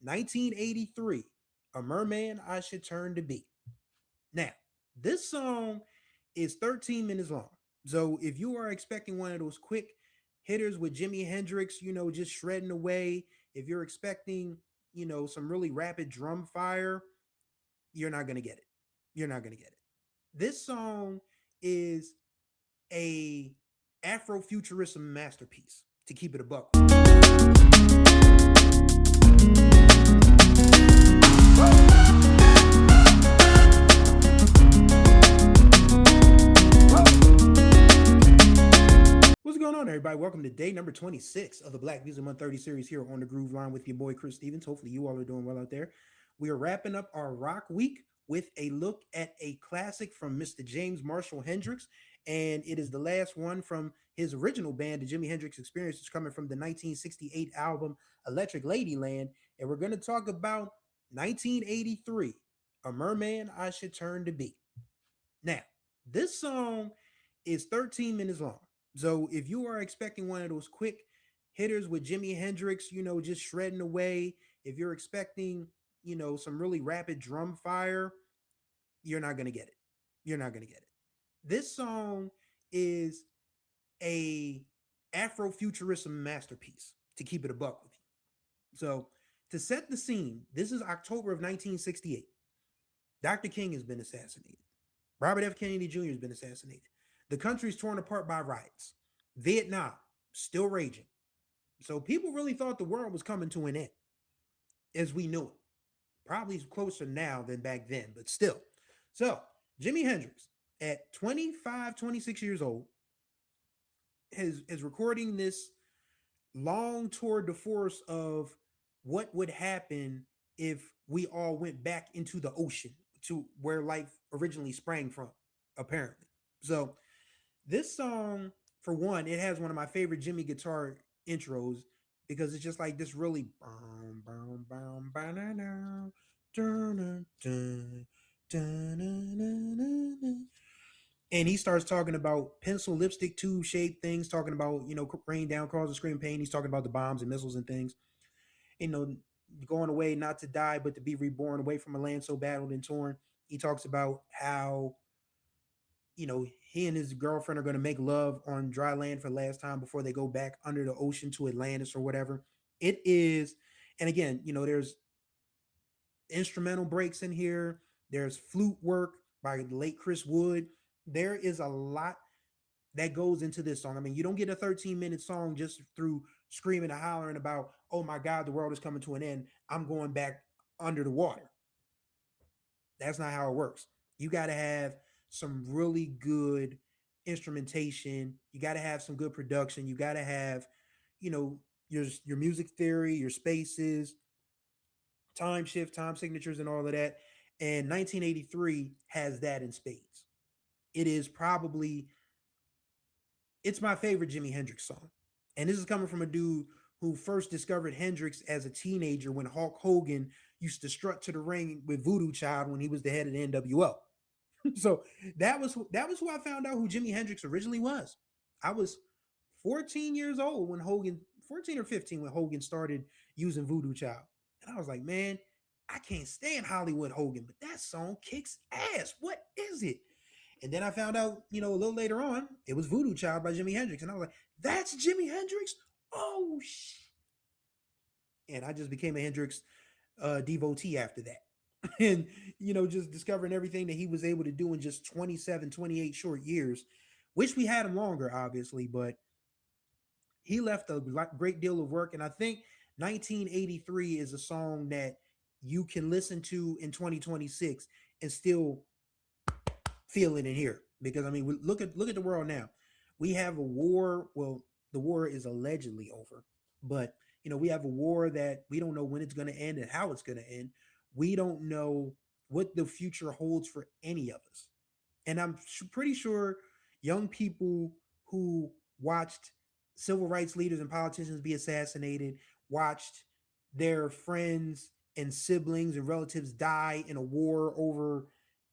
1983, A Merman I Should Turn to Be. Now, this song is 13 minutes long. So if you are expecting one of those quick hitters with Jimi Hendrix, just shredding away, if you're expecting, some really rapid drum fire, you're not going to get it. You're not going to get it. This song is a Afrofuturism masterpiece, to keep it a buck. What's going on, everybody? Welcome to day number 26 of the Black Music Month 30 series here on the Groove Line with your boy Chris Stevens. Hopefully, you all are doing well out there. We are wrapping up our rock week with a look at a classic from Mr. James Marshall Hendrix, and it is the last one from his original band, the Jimi Hendrix Experience. It's coming from the 1968 album Electric Ladyland, and we're going to talk about 1983, A Merman I Should Turn to Be. Now, this song is 13 minutes long. So if you are expecting one of those quick hitters with Jimi Hendrix, just shredding away, if you're expecting, some really rapid drum fire, you're not going to get it. You're not going to get it. This song is a Afrofuturism masterpiece, to keep it a buck with you. So to set the scene, this is October of 1968. Dr. King has been assassinated. Robert F. Kennedy Jr. has been assassinated. The country is torn apart by riots. Vietnam, still raging. So people really thought the world was coming to an end as we knew it. Probably closer now than back then, but still. So Jimi Hendrix, at 25, 26 years old, is recording this long tour de force of what would happen if we all went back into the ocean to where life originally sprang from, apparently. So this song, for one, it has one of my favorite Jimmy guitar intros because it's just like this really and he starts talking about pencil lipstick tube shaped things, talking about, rain down cause of scream pain. He's talking about the bombs and missiles and things, you know, going away not to die but to be reborn, away from a land so battled and torn. He talks about how, he and his girlfriend are going to make love on dry land for the last time before they go back under the ocean to Atlantis or whatever. It is, and again, there's instrumental breaks in here. There's flute work by the late Chris Wood. There is a lot that goes into this song. I mean, you don't get a 13-minute song just through screaming and hollering about, oh my God, the world is coming to an end, I'm going back under the water. That's not how it works. You got to have some really good instrumentation. You got to have some good production. You got to have, your music theory, your spaces, time shift, time signatures, and all of that. And 1983 has that in spades. It is probably, it's my favorite Jimi Hendrix song. And this is coming from a dude who first discovered Hendrix as a teenager when Hulk Hogan used to strut to the ring with Voodoo Child when he was the head of the NWO. So that was who I found out who Jimi Hendrix originally was. I was 14 years old when 14 or 15 when Hogan started using Voodoo Child. And I was like, man, I can't stand Hollywood Hogan, but that song kicks ass. What is it? And then I found out, a little later on, it was Voodoo Child by Jimi Hendrix. And I was like, that's Jimi Hendrix? Oh, and I just became a Hendrix devotee after that. And, just discovering everything that he was able to do in just 27, 28 short years. Wish we had him longer, obviously, but he left a great deal of work. And I think 1983 is a song that you can listen to in 2026 and still feel it in here. Because, I mean, look at the world now. We have a war. Well, the war is allegedly over, but we have a war that we don't know when it's going to end and how it's going to end. We don't know what the future holds for any of us. And I'm pretty sure young people who watched civil rights leaders and politicians be assassinated, watched their friends and siblings and relatives die in a war over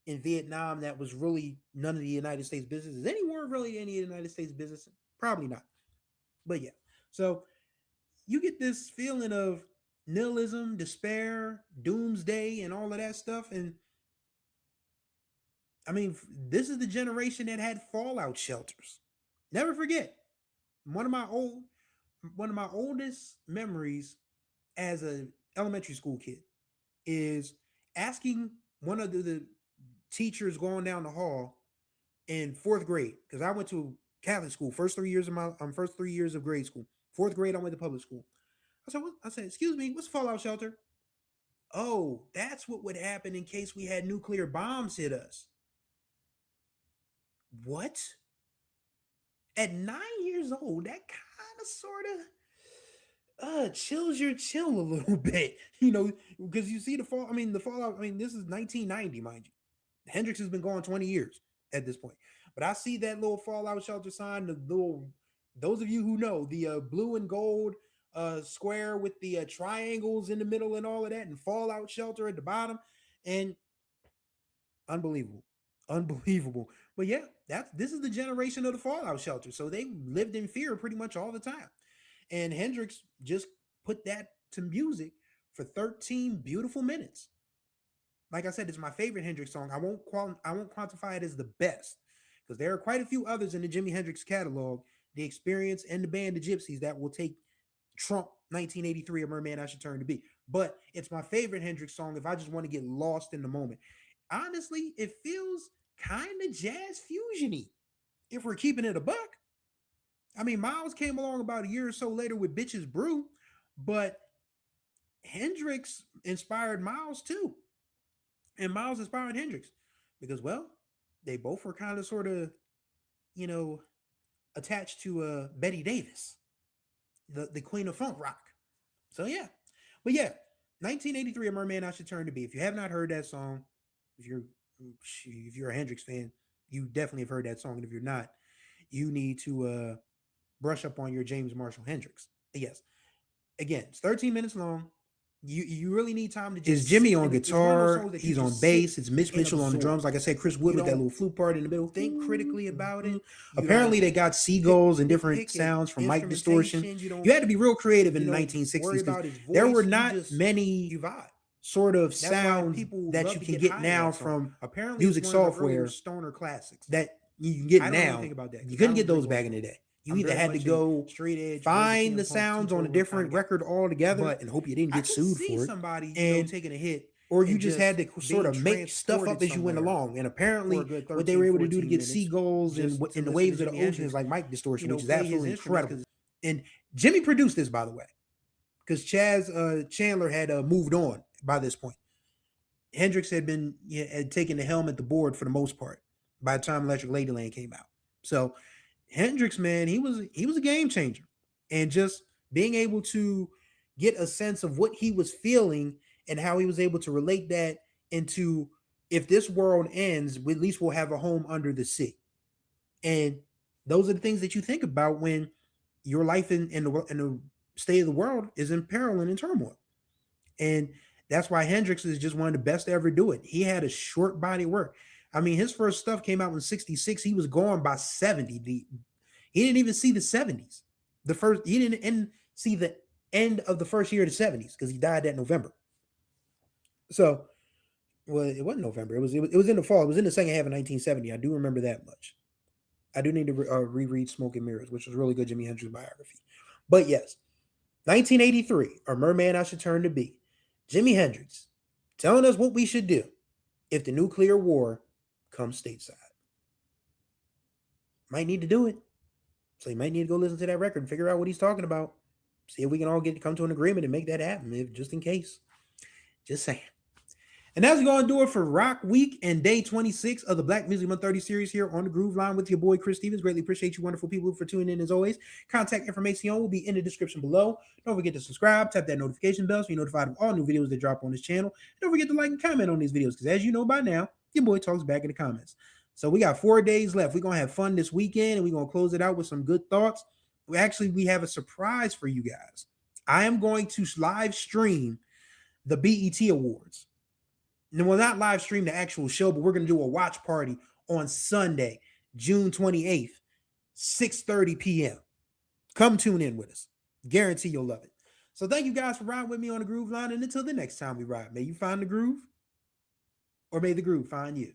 in Vietnam that was really none of the United States business. Is any war really any of the United States business? Probably not. But yeah. So you get this feeling of nihilism, despair, doomsday, and all of that stuff. And I mean, this is the generation that had fallout shelters. Never forget, one of my old one of my oldest memories as a elementary school kid is asking one of the teachers going down the hall in fourth grade, because I went to Catholic school first 3 years of grade school. Fourth grade, I went to public school. I said, excuse me, what's a fallout shelter? Oh, that's what would happen in case we had nuclear bombs hit us. What? At 9 years old, that kind of sort of chills your chill a little bit, because you see the fallout. I mean, this is 1990, mind you. Hendrix has been gone 20 years at this point. But I see that little fallout shelter sign, the little, those of you who know, the blue and gold square with the triangles in the middle and all of that, and fallout shelter at the bottom. And unbelievable. Unbelievable. But yeah, this is the generation of the fallout shelter. So they lived in fear pretty much all the time. And Hendrix just put that to music for 13 beautiful minutes. Like I said, it's my favorite Hendrix song. I won't quantify it as the best, because there are quite a few others in the Jimi Hendrix catalog, The Experience and the Band of Gypsies, that will take trump 1983, A Merman I Should Turn to Be. But it's my favorite Hendrix song if I just want to get lost in the moment. Honestly, it feels kind of jazz fusiony, if we're keeping it a buck. I mean, Miles came along about a year or so later with Bitches Brew, but Hendrix inspired Miles too. And Miles inspired Hendrix because, well, they both were kind of sort of, you know, attached to Betty Davis, the queen of funk rock. So yeah, but yeah, 1983, A Merman I Should Turn to Be. If you have not heard that song, if you're a Hendrix fan, you definitely have heard that song. And if you're not, you need to brush up on your James Marshall Hendrix. Yes, again, it's 13 minutes long. You really need time to just. It's Jimmy on guitar. He's on bass. It's Mitch Mitchell on the drums. Like I said, Chris Wood with that little flute part in the middle. Think critically about it. Apparently, they got seagulls and different sounds from mic distortion. You had to be real creative in the 1960s because there were not many sort of sounds that you can get now from music software. Stoner classics that you can get now. You couldn't get those back in the day. You either had to go straight edge, find the sounds on a different record altogether, and hope you didn't get sued for it. Somebody taking a hit, or you just had to sort of make stuff up as you went along. And apparently, what they were able to do to get seagulls and in the waves of the ocean is like mic distortion, which is absolutely incredible. And Jimmy produced this, by the way, because Chaz Chandler had moved on by this point. Hendrix had taken the helm at the board for the most part by the time Electric Ladyland came out. So Hendrix, man, he was a game changer. And just being able to get a sense of what he was feeling and how he was able to relate that into, if this world ends, at least we'll have a home under the sea. And those are the things that you think about when your life in the state of the world is in peril and in turmoil. And that's why Hendrix is just one of the best to ever do it. He had a short body work. I mean, his first stuff came out in 66. He was gone by 70. He didn't even see the 70s. He didn't see the end of the first year of the 70s because he died that November. So, well, it wasn't November. It was in the fall. It was in the second half of 1970. I do remember that much. I do need to reread Smoke and Mirrors, which was really good Jimi Hendrix biography. But yes, 1983, A Merman I Should Turn to Be. Jimi Hendrix telling us what we should do if the nuclear war comes stateside. Might need to do it. So you might need to go listen to that record and figure out what he's talking about. See if we can all come to an agreement and make that happen, just in case. Just saying. And that's going to do it for Rock Week and day 26 of the Black Music 130 series here on the Groove Line with your boy Chris Stevens. Greatly appreciate you wonderful people for tuning in as always. Contact information will be in the description below. Don't forget to subscribe, tap that notification bell so you're notified of all new videos that drop on this channel. And don't forget to like and comment on these videos because as you know by now, your boy talks back in the comments. So we got 4 days left. We're going to have fun this weekend and we're going to close it out with some good thoughts. We have a surprise for you guys. I am going to live stream the BET Awards. Well, not live stream the actual show, but we're going to do a watch party on Sunday, June 28th, 6:30 p.m. Come tune in with us. Guarantee you'll love it. So thank you guys for riding with me on the groove line. And until the next time we ride, may you find the groove or may the groove find you.